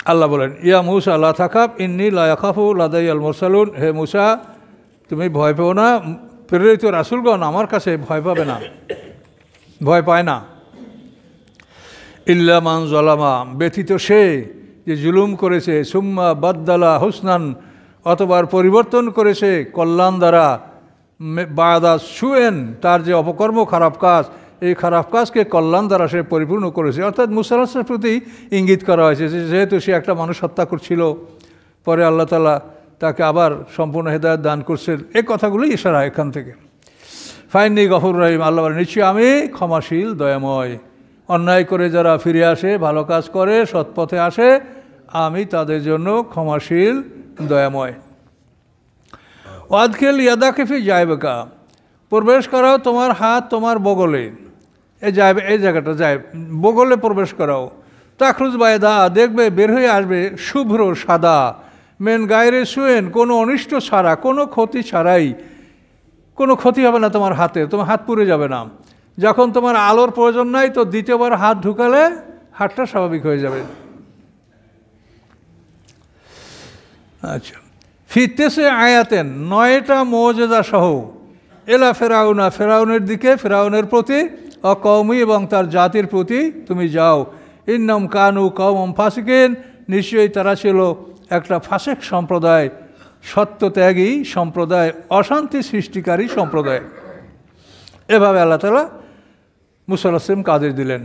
আল্লাহ বলেন, ইয়া মুসা লা তাখাফ ইন্নী লা ইয়াখাফু লাদাইয়াল মুরসালুন, হে মুসা তুমি ভয় পেও না, প্রেরিত রাসূলগণ আমার কাছে ভয় পাবে না, ভয় পায় না। ইল্লা মান যালামা, ব্যতীত সে যে জুলুম করেছে, সুম্মা বাদ্দালা হুসনান, অতবার পরিবর্তন করেছে কল্যাণ দ্বারা, বাদা সুয়েন, তার যে অপকর্ম খারাপ কাজ, এই খারাপ কাজকে কল্যাণ দ্বারা সে পরিপূর্ণ করেছে। অর্থাৎ মুসা আলাইহিস প্রতি ইঙ্গিত করা হয়েছে যে যেহেতু সে একটা মানুষ হত্যা করছিল, পরে আল্লাহ তাআলা তাকে আবার সম্পূর্ণ হেদায়েত দান করছেন, এই কথাগুলোই ইশারা এখান থেকে। ফাইন্নী গফুর রহিম, আল্লাহ বলেন নিশ্চয়ই আমি ক্ষমাশীল দয়াময়। অন্যায় করে যারা ফিরে আসে, ভালো কাজ করে, সৎপথে আসে, আমি তাদের জন্য ক্ষমাশীল দয়াময়। ওয়াদখিল ইয়াদাকা ফি জায়বিকা, প্রবেশ করাও তোমার হাত তোমার বগলে, এই জায়গাটা যায় বগলে প্রবেশ করাও। তাখরুজ বায়দা, দেখবে বের হয়ে আসবে শুভ্র সাদা, মেন গায়রে সুয়েন, কোনো অনিষ্ট ছাড়া, কোনো ক্ষতি ছাড়াই, কোনো ক্ষতি হবে না তোমার হাতে, তোমার হাত পুড়ে যাবে না। যখন তোমার আলোর প্রয়োজন নাই তো দ্বিতীয়বার হাত ঢুকালে হাতটা স্বাভাবিক হয়ে যাবে। আচ্ছা, ফিরতেছে আয়াতেন, 9টা মুজিজা সহ, এলা ফেরাউনা, ফেরাউনের দিকে, ফেরাউনের প্রতি, অকওমি, এবং তার জাতির প্রতি তুমি যাও। ইন্নাম কানু কওমান ফাসিকিন, নিশ্চয়ই তারা ছিল একটা ফাসেক সম্প্রদায়, সত্যত্যাগী সম্প্রদায়, অশান্তি সৃষ্টিকারী সম্প্রদায়। এভাবে আল্লাহ তাআলা মুসা আলাইহিস সালামকে আদেশ দিলেন।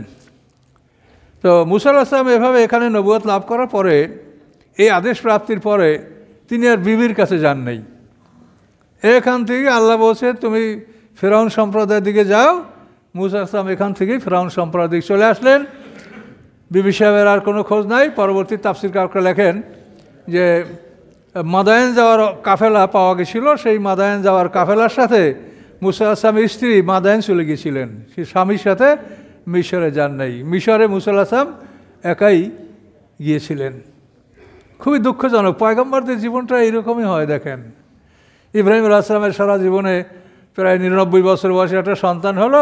তো মুসা আলাইহিস সালাম এভাবে এখানে নবুয়ত লাভ করার পরে, এই আদেশ প্রাপ্তির পরে তিনি আর বিবির কাছে যান নাই। এখান থেকে আল্লাহ বলছে তুমি ফেরাউন সম্প্রদায়ের দিকে যাও। মুসা আলাইহিস সালাম এখান থেকেই ফেরাউন সম্প্রদায়ের দিকে চলে আসলেন। বিবি সাহেবের আর কোনো খোঁজ নাই। পরবর্তী তাফসীরকাররা লেখেন যে মাদায়েন যাওয়ার কাফেলা পাওয়া গেছিল, সেই মাদায়েন যাওয়ার কাফেলার সাথে মুসা আলাইহিস সালামের স্ত্রী মাদায়েন চলে গিয়েছিলেন, সে স্বামীর সাথে মিশরে যান নাই। মিশরে মুসা আলাইহিস সালাম একাই গিয়েছিলেন। খুবই দুঃখজনক, পয়গম্বরদের জীবনটা এইরকমই হয়। দেখেন, ইব্রাহিম আলাইহিস সালামের সারা জীবনে প্রায় 99 বছর বয়সে একটা সন্তান হলো,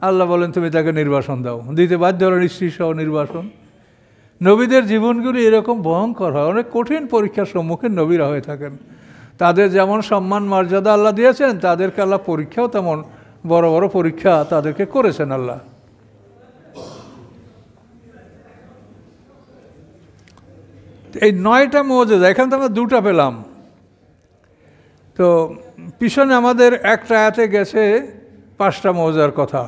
আল্লাহ বলেন তুমি তাকে নির্বাসন দাও, দিতে বাধ্য হলেন স্ত্রী সহ নির্বাসন। নবীদের জীবনগুলি এরকম ভয়ঙ্কর হয়, অনেক কঠিন পরীক্ষার সম্মুখীন নবীরা হয়ে থাকেন। তাদের যেমন সম্মান মর্যাদা আল্লাহ দিয়েছেন, তাদেরকে আল্লাহ পরীক্ষাও তেমন বড় বড় পরীক্ষা তাদেরকে করেছেন আল্লাহ। এই 9টা মুজিজা, এখান থেকে আমরা 2টা পেলাম। তো পিছনে আমাদের একটা আয়াতে গেছে 5টা মুজিজার কথা।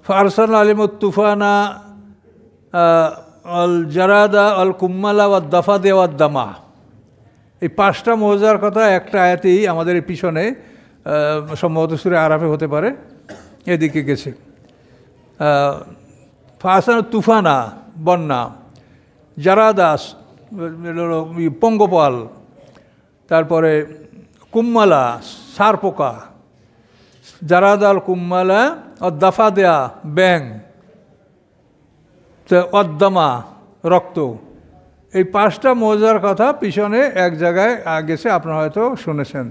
ফারসালনা আলিমুত তুফানা আল জারাদা আল কুম্মালা ওয়াদ দাফাদে ওয়াদ দামা, এই 5টা মুজিজার কথা একটা আয়াতেই আমাদের এই পিছনে, সম্ভবত সূরা আরাফে হতে পারে, এদিকে গেছে। ফারসালনা তুফানা বন্যা, জারাদাস পঙ্গপাল, তারপরে কুম্মালা সার পোকা, জারাদাল কুম্মালা, অদ্দাফা দেয়া ব্যাং, অদ্দামা রক্ত, এই 5টা মুজিজার কথা পিছনে এক জায়গায় গেছে, আপনারা হয়তো শুনেছেন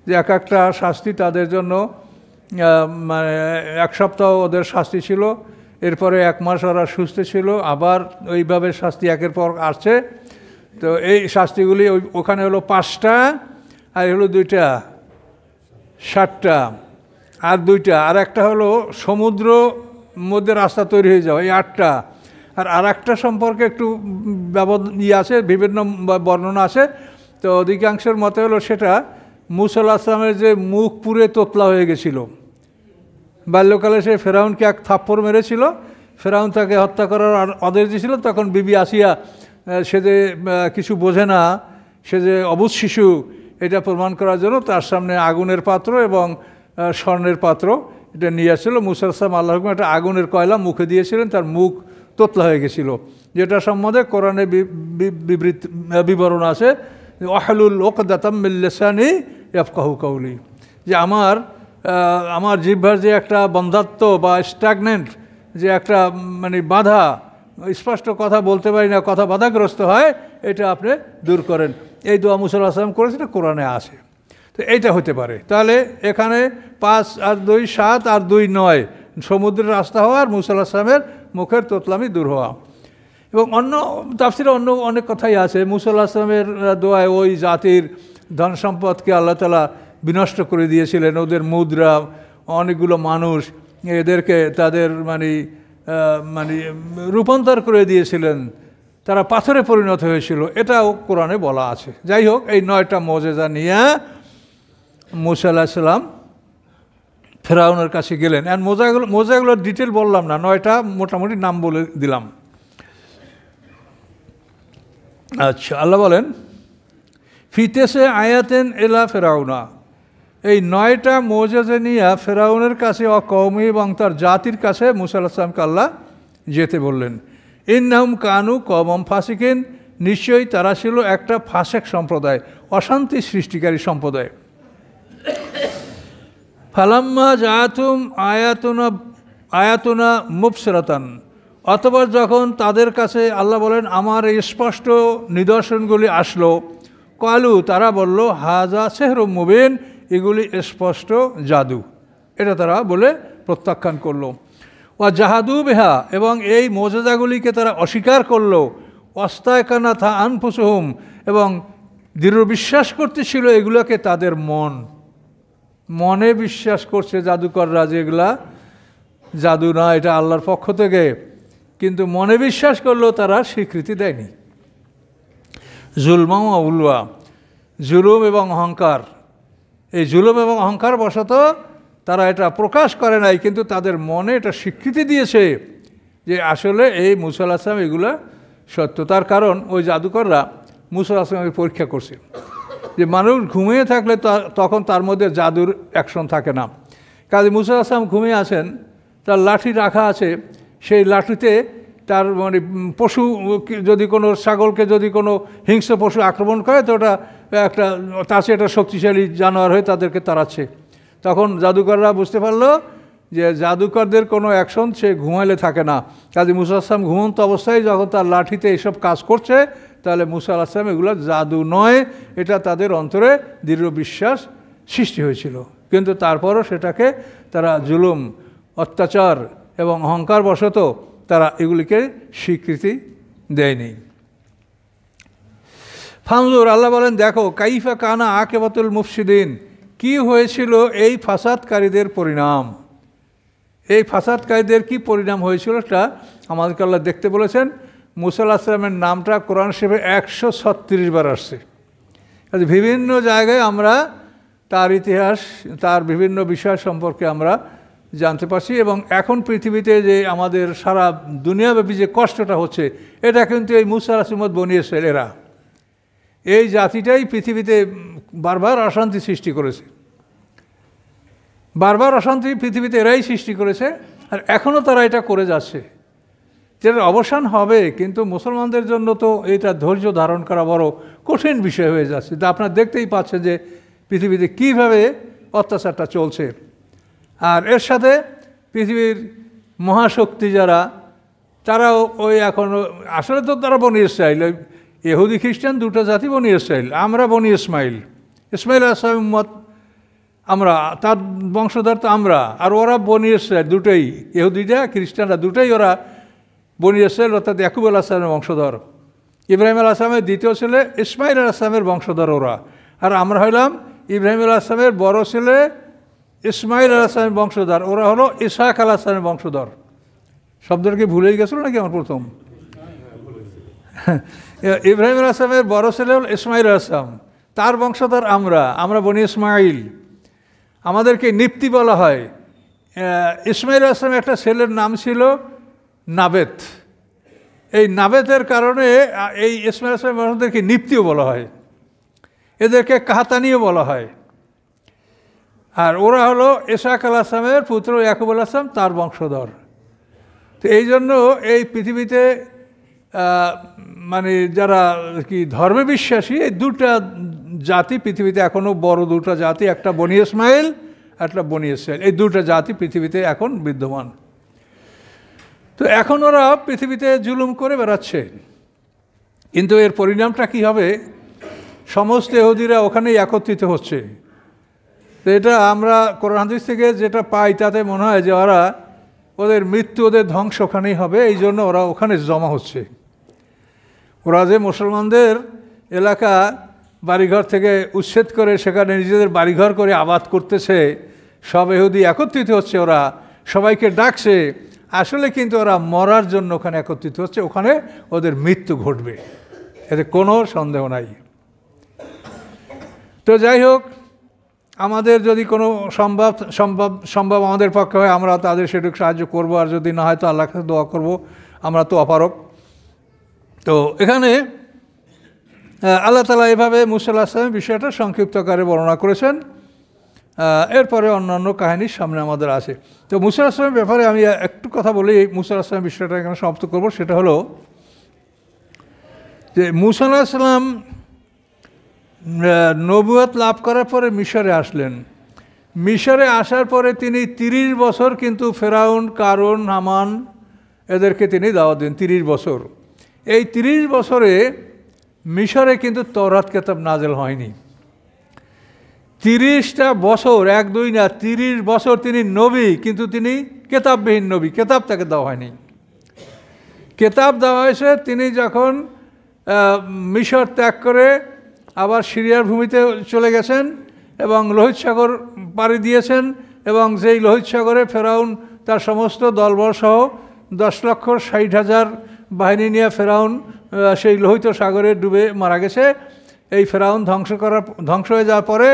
যে এক একটা শাস্তি তাদের জন্য, মানে 1 সপ্তাহ ওদের শাস্তি ছিল, এরপরে 1 মাস ওরা সুস্থ ছিল, আবার ওইভাবে শাস্তি একের পর আসছে। তো এই শাস্তিগুলি ওখানে হলো 5টা, আর হলো 2টা, 7টা, আর 2টা, আর একটা হলো সমুদ্র মধ্যে রাস্তা তৈরি হয়ে যাওয়া, এই 8টা। আর একটা সম্পর্কে একটু আছে, বিভিন্ন বর্ণনা আছে। তো অধিকাংশের মতে হলো সেটা মুসা আলাইহিস সালামের যে মুখ পুড়ে তোতলা হয়ে গেছিল, বাল্যকালে সে ফেরাউনকে 1 থাপ্পড় মেরেছিল, ফেরাউন তাকে হত্যা করার আদেশ দিয়েছিল। তখন বিবি আসিয়া সে যে কিছু বোঝে না, সে যে অবুঝ শিশু, এটা প্রমাণ করার জন্য তার সামনে আগুনের পাত্র এবং স্বর্ণের পাত্র এটা নিয়ে আসছিল। মুসা আলাইহিস সালাম আল্লাহর হুকুমে একটা আগুনের কয়লা মুখে দিয়েছিলেন, তার মুখ তোতলা হয়ে গেছিল, যেটা সম্বন্ধে কোরআনে বিবরণ আছে, ওয়াহলুল উকদাতাম মিন লিসানি ইয়াফকাহু কাওলি, যে আমার জিহ্বার যে একটা বন্ধাত্ব বা স্ট্যাগনেন্ট, যে একটা মানে বাধা, স্পষ্ট কথা বলতে পারি না, কথা বাধাগ্রস্ত হয়, এটা আপনি দূর করেন। এই দোয়া মুসা আলাইহিস সালাম করেছেন, কোরআনে আছে। তো এইটা হতে পারে। তাহলে এখানে 5 আর 2 7 আর 2 9, সমুদ্রের রাস্তা হওয়া আর মুসা আলাইহিস সালামের মুখের তোতলামি দূর হওয়া। এবং অন্য তাফসিরে অন্য অনেক কথাই আছে। মুসা আলাইহিস সালামের দোয়ায় ওই জাতির ধন সম্পদকে আল্লাহ তাআলা বিনষ্ট করে দিয়েছিলেন, ওদের মুদ্রা, অনেকগুলো মানুষ, এদেরকে তাদের মানে রূপান্তর করে দিয়েছিলেন, তারা পাথরে পরিণত হয়েছিল, এটাও কোরআনে বলা আছে। যাই হোক, এই 9টা মুজিজা নিয়ে মুসা আলাইহিস সালাম ফেরাউনের কাছে গেলেন। আর মোজাগুলোর ডিটেল বললাম না, 9টা মোটামুটি নাম বলে দিলাম। আচ্ছা, আল্লাহ বলেন ফিতেসে আয়াতেন এলা ফেরাউনা, এই 9টা মুজিজা নিয়ে ফেরাউনের কাছে কওমি এবং তার জাতির কাছে মুসা আলাইহিস সালামকে আল্লাহ যেতে বললেন। ইন্নাহুম কানু কওমান ফাসিকিন, নিশ্চয়ই তারা ছিল একটা ফাসেক সম্প্রদায়, অশান্তি সৃষ্টিকারী সম্প্রদায়। ফালাম্মা জাআতুম আয়াতুনা মুবসিরাতান, অতঃপর যখন তাদের কাছে আল্লাহ বলেন আমার এই স্পষ্ট নিদর্শনগুলি আসলো, কালু, তারা বলল হাজা সিহরুম মুবিন, এগুলি স্পষ্ট জাদু, এটা তারা বলে প্রত্যাখ্যান করলো। ওয়া জাহাদু বিহা, এবং এই মুজিজাগুলিকে তারা অস্বীকার করলো। ওয়াস্তায়কানাথা আনফুসুহুম, এবং দৃঢ় বিশ্বাস করতেছিল এগুলোকে তাদের মনে বিশ্বাস করছে জাদুকররা যে এগুলা জাদু না, এটা আল্লাহর পক্ষ থেকে, কিন্তু মনে বিশ্বাস করলেও তারা স্বীকৃতি দেয়নি। জুলমা ওয়া উলওয়া, জুলুম এবং অহংকার, এই জুলুম এবং অহংকার বশত তারা এটা প্রকাশ করে নাই, কিন্তু তাদের মনে এটা স্বীকৃতি দিয়েছে যে আসলে এই মুসা আলাইহিস সালাম এগুলা সত্য। তার কারণ ওই জাদুকররা মুসা আলাইহিস সালামকে পরীক্ষা করছে যে মানুষ ঘুমিয়ে থাকলে তখন তার মধ্যে জাদুর অ্যাকশন থাকে না। কাজে মুসা আলাইহিস সালাম ঘুমিয়ে আছেন, তার লাঠি রাখা আছে, সেই লাঠিতে তার মানে পশু, যদি কোনো ছাগলকে যদি কোনো হিংস্র পশু আক্রমণ করে তো ওটা একটা তার চেয়ে একটা শক্তিশালী জানোয়ার হয়ে তাদেরকে তাড়াচ্ছে। তখন জাদুকররা বুঝতে পারলো যে জাদুকরদের কোনো অ্যাকশন সে ঘুমাইলে থাকে না। কাজে মুসা আলাইহিস সালাম ঘুমন্ত অবস্থায় যখন তার লাঠিতে এইসব কাজ করছে, তাহলে মুসা আলাইহিস সালাম এগুলো জাদু নয়, এটা তাদের অন্তরে দৃঢ় বিশ্বাস সৃষ্টি হয়েছিল। কিন্তু তারপরও সেটাকে তারা জুলুম, অত্যাচার এবং অহংকার বশত তারা এগুলিকে স্বীকৃতি দেয়নি। ফানজুর, আল্লাহ বলেন দেখো, কাইফা কানা আকিবাতুল মুফসিদিন, কি হয়েছিল এই ফাসাদকারীদের পরিণাম। এই ফাসাদকারীদের কি পরিণাম হয়েছিল সেটা আমাদেরকে আল্লাহ দেখতে বলেছেন। মুসা আলাইহিস সালামের নামটা কোরআন শরীফে 136 বার আসছে। বিভিন্ন জায়গায় আমরা তার ইতিহাস, তার বিভিন্ন বিষয় সম্পর্কে আমরা জানতে পারছি। এবং এখন পৃথিবীতে যে আমাদের সারা দুনিয়াব্যাপী যে কষ্টটা হচ্ছে, এটা কিন্তু এই মুসা আলাইহিস সালাম বনী ইসরাইল, এরা এই জাতিটাই পৃথিবীতে বারবার অশান্তি সৃষ্টি করেছে, বারবার অশান্তি পৃথিবীতে এরাই সৃষ্টি করেছে, আর এখনও তারা এটা করে যাচ্ছে। যেটার অবসান হবে, কিন্তু মুসলমানদের জন্য তো এটা ধৈর্য ধারণ করা বড় কঠিন বিষয় হয়ে যাচ্ছে। তা আপনারা দেখতেই পাচ্ছেন যে পৃথিবীতে কীভাবে অত্যাচারটা চলছে। আর এর সাথে পৃথিবীর মহাশক্তি যারা, তারাও ওই এখনও আসলে তো তারা বনী ইসরাইল, ওই ইহুদি খ্রিস্টান দুটো জাতি বনী ইসরাইল, আমরা বনী ইসমাইল আলাইহিস সালাম উম্মত, আমরা তার বংশধর তো আমরা, আর ওরা বনী ইসরাইল দুটোই, ইহুদিরা খ্রিস্টানরা দুটোই ওরা বনী ইসরাইল, অর্থাৎ ইয়াকুব আলাইহিস সালামের বংশধর। ইব্রাহিম আলাইহিস সালামের দ্বিতীয় ছেলে ইসমাইল আলাইহিস সালামের বংশধর ওরা, আর আমরা হইলাম ইব্রাহিম আলাইহিস সালামের বড় ছেলে ইসমাইল আলাইহিস সালামের বংশধর, ওরা হলো ইসহাক আলাইহিস সালামের বংশধর। শব্দটা কি ভুলেই গেছিল নাকি আমার প্রথম? ইব্রাহিম আলাইহিস সালামের বড় ছেলে হল ইসমাইল আলাইহিস সালাম, তার বংশধর আমরা বনি ইসমাইল। আমাদেরকে নিপ্তি বলা হয়। ইসমাইল আলাইহিস সালামের একটা ছেলের নাম ছিল নাবেত। এই নাবেতের কারণে এই ইসমাইল আলাইহিস সালামকে নিপ্তিও বলা হয়, এদেরকে কাহাতানিও বলা হয়। আর ওরা হলো ইসহাক আলাইহিস সালামের পুত্র ইয়াকুব আলাইহিস সালাম, তার বংশধর। তো এই জন্য এই পৃথিবীতে মানে যারা কি ধর্মে বিশ্বাসী, এই দুটা জাতি পৃথিবীতে এখনও বড় দুটা জাতি, একটা বনি ইসমাইল, একটা বনি ইসরাইল, এই দুটা জাতি পৃথিবীতে এখন বিদ্যমান। তো এখন ওরা পৃথিবীতে জুলুম করে বেড়াচ্ছে, কিন্তু এর পরিণামটা কী হবে? সমস্ত ইহুদিরা ওখানেই একত্রিত হচ্ছে। তো এটা আমরা কোরআন হাদিস থেকে যেটা পাই তাতে মনে হয় যে ওদের মৃত্যু, ওদের ধ্বংস ওখানেই হবে, এই জন্য ওরা ওখানে জমা হচ্ছে। ওরা যে মুসলমানদের এলাকা বাড়িঘর থেকে উচ্ছেদ করে সেখানে নিজেদের বাড়িঘর করে আবাদ করতেছে, সব ইহুদি একত্রিত হচ্ছে, ওরা সবাইকে ডাকছে, আসলে কিন্তু ওরা মরার জন্য ওখানে একত্রিত হচ্ছে, ওখানে ওদের মৃত্যু ঘটবে, এতে কোনো সন্দেহ নাই। তো যাই হোক, আমাদের যদি কোনো সম্ভব আমাদের পক্ষে হয় আমরা তাদের সেটুকু সাহায্য করব, আর যদি না হয় তো আল্লাহর কাছে দোয়া করব, আমরা তো অপারক। তো এখানে আল্লাহ তাআলা এভাবে মুসা আলাইহিস সালামের বিষয়টা সংক্ষিপ্ত আকারে বর্ণনা করেছেন। এরপরে অন্যান্য কাহিনীর সামনে আমাদের আছে। তো মুসা আলাইহিস সালামের ব্যাপারে আমি একটু কথা বলি, মুসা আলাইহিস সালামের বিষয়টা এখানে সমাপ্ত করব। সেটা হলো যে মুসা আলাইহিস সালাম নবুয়ত লাভ করার পরে মিশরে আসলেন। মিশরে আসার পরে তিনি 30 বছর কিন্তু ফেরাউন, কারুন, হামান এদেরকে তিনি দাওয়াত দেন, 30 বছর। এই 30 বছরে মিশরে কিন্তু তওরাত কিতাব নাজেল হয়নি। 30টা বছর, 1-2 না, 30 বছর তিনি নবী, কিন্তু তিনি কেতাববিহীন নবী, কেতাব তাকে দেওয়া হয়নি। কেতাব দেওয়া হয়েছে তিনি যখন মিশর ত্যাগ করে আবার সিরিয়ার ভূমিতে চলে গেছেন এবং লোহিত সাগর পাড়ি দিয়েছেন, এবং যেই লোহিত সাগরে ফেরাউন তার সমস্ত দলবল সহ 10,60,000 বাহিনী নিয়ে ফেরাউন সেই লোহিত সাগরে ডুবে মারা গেছে। এই ফেরাউন ধ্বংস হয়ে যাওয়ার পরে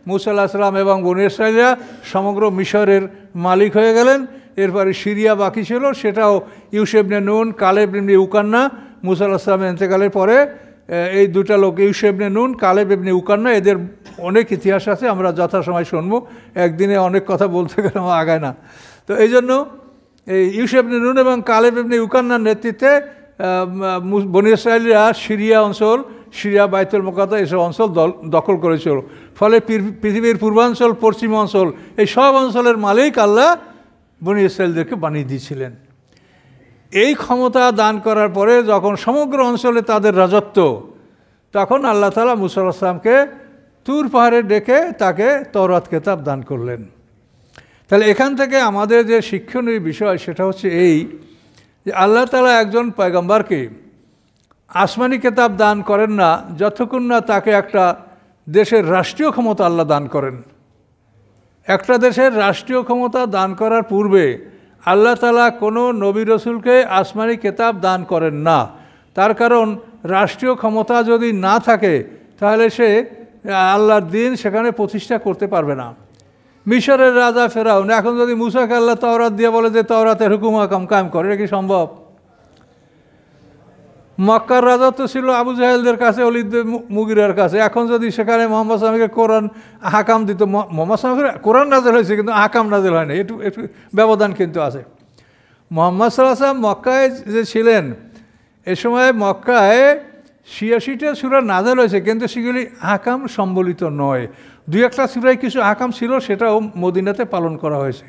মুসা আলাইহিস সালাম এবং বনী ইসরাঈলরা সমগ্র মিশরের মালিক হয়ে গেলেন। এরপরে সিরিয়া বাকি ছিল, সেটাও ইউসা ইবনে নুন, কালেব ইবনে ইউকান্না, মুসা আলাইহিস সালামের ইন্তেকালের পরে এই দুটা লোক, ইউসা ইবনে নুন, কালেব ইবনে ইউকান্না, এদের অনেক ইতিহাস আছে, আমরা যথাসময় শুনবো। একদিনে অনেক কথা বলতে গেলে আমার আগায় না। তো এই জন্য এই ইউসা ইবনে নুন এবং কালেব ইবনে ইউকান্নার নেতৃত্বে বনী ইসরাঈলরা সিরিয়া অঞ্চল, সিরিয়া, বাইতুল মুকাদ্দাস এসব অঞ্চল দখল করেছিল। ফলে পৃথিবীর পূর্বাঞ্চল, পশ্চিম অঞ্চল, এই সব অঞ্চলের মালিক আল্লাহ বনী ইসরাঈলদেরকে বানিয়ে দিয়েছিলেন। এই ক্ষমতা দান করার পরে যখন সমগ্র অঞ্চলে তাদের রাজত্ব, তখন আল্লাহ তাআলা মুসা আলাইহিস সালামকে তুর পাহাড়ে ডেকে তাকে তওরাত কিতাব দান করলেন। তাহলে এখান থেকে আমাদের যে শিক্ষণীয় বিষয় সেটা হচ্ছে এই যে আল্লাহ তাআলা একজন পয়গম্বরকে আসমানি কিতাব দান করেন না যতক্ষণ না তাকে একটা দেশের রাষ্ট্রীয় ক্ষমতা আল্লাহ দান করেন। একটা দেশের রাষ্ট্রীয় ক্ষমতা দান করার পূর্বে আল্লাহ তাআলা কোনো নবী রসুলকে আসমানি কিতাব দান করেন না। তার কারণ রাষ্ট্রীয় ক্ষমতা যদি না থাকে তাহলে সে আল্লাহর দ্বীন সেখানে প্রতিষ্ঠা করতে পারবে না। মিশরের রাজা ফেরাউন এখন যদি মুসাকে আল্লাহ তাওরাত দিয়ে বলে যে তাওরাতের হুকুম হাকাম কায়েম করে, এটা কি সম্ভব? মক্কার রাজত্ব ছিল আবু জাহেলদের কাছে, ওলীদ মুগীরার কাছে। এখন যদি সেখানে মোহাম্মদ সাল্লামকে কোরআন হাকাম দিত, মোহাম্মদ সাল্লামের কোরআন নাজেল হয়েছে কিন্তু হাকাম নাজেল হয় না, একটু ব্যবধান কিন্তু আছে। মোহাম্মদ সাল্লাল্লাহু আলাইহি ওয়াসাল্লাম মক্কায় যে ছিলেন এ সময় মক্কায় 86টা সূরা নাজেল হয়েছে, কিন্তু সেগুলি হাকাম সম্বলিত নয়। 2-1টা সূরায় কিছু হাকাম ছিল, সেটাও মদিনাতে পালন করা হয়েছে।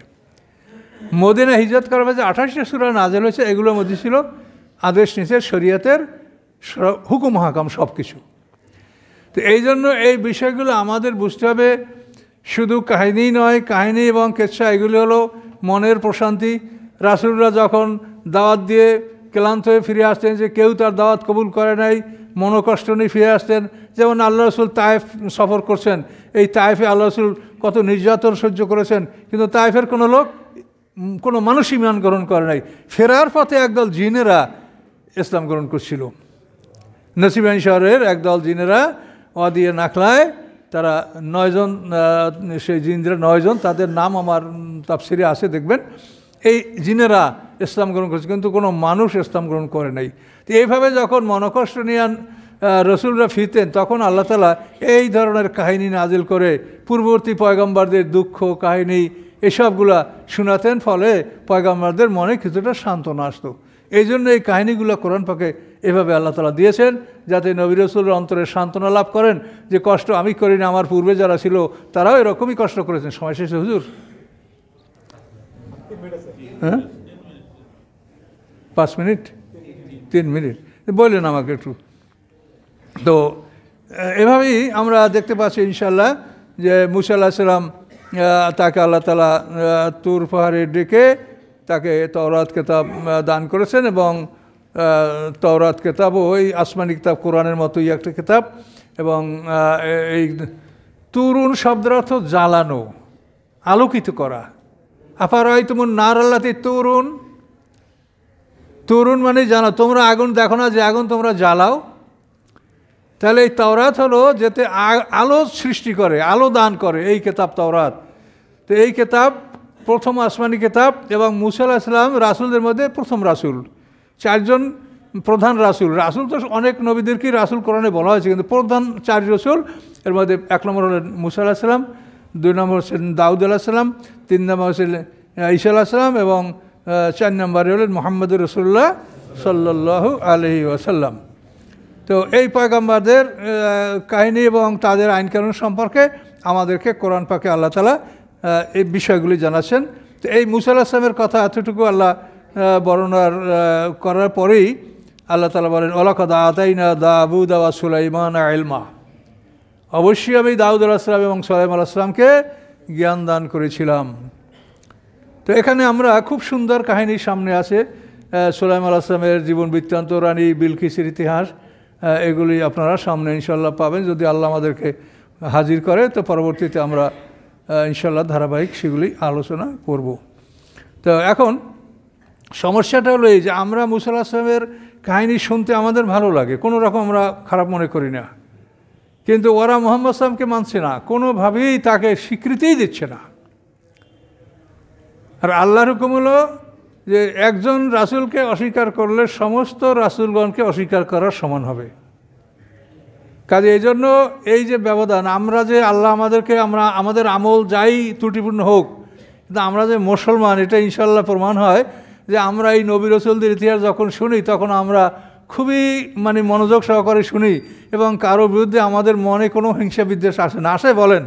মদিনা হিজরত করার পরে 28টা সূরা নাজেল হয়েছে, এগুলোর মধ্যে ছিল আদেশ নিষেধ, শরীয়তের হুকুম হাকাম সব কিছু। তো এই জন্য এই বিষয়গুলো আমাদের বুঝতে হবে। শুধু কাহিনী নয়, কাহিনী এবং কেচ্ছা এগুলি হলো মনের প্রশান্তি। রাসূলরা যখন দাওয়াত দিয়ে ক্লান্ত হয়ে ফিরে আসতেন, যে কেউ তার দাওয়াত কবুল করে নাই, মনোকষ্ট নিয়ে ফিরে আসতেন। যেমন আল্লাহ রসুল তায়েফ সফর করছেন, এই তায়েফে আল্লাহ রসুল কত নির্যাতন সহ্য করেছেন, কিন্তু তায়েফের কোনো মানুষ ঈমান গ্রহণ করে নাই। ফেরার পথে একদল জিনেরা ইসলাম গ্রহণ করছিল। নসিবানী শহরের একদল জিনেরা ওয়াদিয়ে নাখলায়, তারা 9 জন, সেই জিনরা 9 জন, তাদের নাম আমার তাফসিরে আছে, দেখবেন। এই জিনেরা ইসলাম গ্রহণ করেছে, কিন্তু কোনো মানুষ ইসলাম গ্রহণ করে নাই। তো এইভাবে যখন মনকষ্ট নিয়ে রসুলরা ফিরতেন, তখন আল্লাহ তাআলা এই ধরনের কাহিনী নাজিল করে পূর্ববর্তী পয়গম্বরদের দুঃখ কাহিনী এসবগুলা শোনাতেন। ফলে পয়গম্বরদের মনে কিছুটা সান্ত্বনা আসতো। এই জন্য এই কাহিনীগুলো কোরআন পাকে এভাবে আল্লাহ তাআলা দিয়েছেন, যাতে নবী রাসূলের অন্তরে সান্ত্বনা লাভ করেন যে কষ্ট আমি করিনি, আমার পূর্বে যারা ছিল তারাও এরকমই কষ্ট করেছেন। সময় শেষে হুজুর, হ্যাঁ 5 মিনিট 3 মিনিট বললেন আমাকে একটু। তো এভাবেই আমরা দেখতে পাচ্ছি ইনশাআল্লাহ যে মুসা আলাইহিস সালাম তাকে আল্লাহ তাআলা তুর পাহাড়ে ডেকে তাকে তাওরাত কিতাব দান করেছেন, এবং তওরাত কিতাব ওই আসমানি কিতাব কোরআনের মতোই একটা কিতাব। এবং এই তুরুন শব্দের অর্থ জ্বালানো, আলোকিত করা। আফারাইতুমুন নার আল্লাতী তুরুন, তুরুন মানে জানো, তোমরা আগুন দেখো না যে আগুন তোমরা জ্বালাও? তাহলে এই তাওরাত হলো যেতে আলো সৃষ্টি করে, আলো দান করে, এই কিতাব তাওরাত। তো এই কিতাব প্রথম আসমানি কিতাব এবং মুসা আলাইহিস সালাম রাসূলদের মধ্যে প্রথম রাসূল। 4 জন প্রধান রাসূল, রাসূল তো অনেক নবীদেরকেই রাসূল কোরআনে বলা হয়েছে, কিন্তু প্রধান 4 রাসূল, এর মধ্যে 1 নম্বর হলেন মুসা আলাইহিস সালাম, 2 নম্বর হচ্ছেন দাউদ আলাইহিস সালাম, 3 নম্বর হচ্ছেন ঈসা আলাইহিস সালাম এবং 4 নম্বরে হলেন মুহাম্মদুর রাসূলুল্লাহ সাল্লাল্লাহু আলাইহি ওয়াসাল্লাম। তো এই পয়গম্বরদের কাহিনী এবং তাদের আইনকানুন সম্পর্কে আমাদেরকে কোরআন পাকে আল্লাহ তাআলা এই বিষয়গুলি জানাচ্ছেন। তো এই মুসা আলাইহিস সালামের কথা এতটুকু আল্লাহ বর্ণনা করার পরেই আল্লাহ তাআলা বলেন, ওয়ালাকাদ আতাইনা দাউদ ওয়া সুলাইমানা ইলমা, অবশ্যই আমি দাউদ আলাইহিস সালাম এবং সুলাইমান আলাইহিস সালামকে জ্ঞান দান করেছিলাম। তো এখানে আমরা খুব সুন্দর কাহিনী সামনে আছে, সুলাইমান আলাইহিস সালামের জীবন বৃত্তান্ত, রানী বিলকিসের ইতিহাস, এগুলি আপনারা সামনে ইনশাল্লাহ পাবেন। যদি আল্লাহ আমাদেরকে হাজির করে তো পরবর্তীতে আমরা ইনশাল্লাহ ধারাবাহিক সেগুলি আলোচনা করব। তো এখন সমস্যাটা হলো এই যে আমরা মুসা আলাইহিস সালামের কাহিনী শুনতে আমাদের ভালো লাগে, কোনো রকম আমরা খারাপ মনে করি না, কিন্তু ওরা মুহাম্মদ সাল্লামকে মানছে না, কোনোভাবেই তাকে স্বীকৃতিই দিচ্ছে না। আর আল্লাহর হুকুম হলো যে একজন রাসূলকে অস্বীকার করলে সমস্ত রাসূলগণকে অস্বীকার করার সমান হবে। কাজে এই জন্য এই যে ব্যবধান, আমরা যে আল্লাহ আমাদেরকে, আমাদের আমল যাই ত্রুটিপূর্ণ হোক, কিন্তু আমরা যে মুসলমান এটা ইনশাল্লাহ প্রমাণ হয় যে আমরা এই নবী রাসূলদের ইতিহাস যখন শুনি তখন আমরা খুবই মনোযোগ সহকারে শুনি এবং কারো বিরুদ্ধে আমাদের মনে কোনো হিংসা বিদ্বেষ আসে না। আসে বলেন?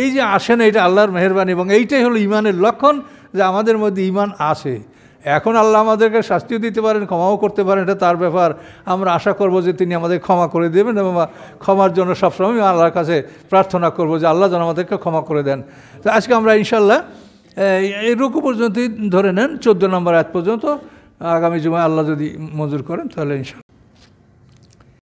এই যে আসে না, এটা আল্লাহর মেহেরবানি এবং এইটাই হলো ইমানের লক্ষণ যে আমাদের মধ্যে ইমান আছে। এখন আল্লাহ আমাদেরকে শাস্তিও দিতে পারেন, ক্ষমাও করতে পারেন, এটা তার ব্যাপার। আমরা আশা করব যে তিনি আমাদের ক্ষমা করে দেবেন এবং ক্ষমার জন্য সবসময় আল্লাহর কাছে প্রার্থনা করব যে আল্লাহ যেন আমাদেরকে ক্ষমা করে দেন। তো আজকে আমরা ইনশাল্লাহ এই রুকু পর্যন্তই ধরে নেন, 14 নম্বর আয়াত পর্যন্ত। আগামী জুমায় আল্লাহ যদি মঞ্জুর করেন তাহলে ইনশাল্লাহ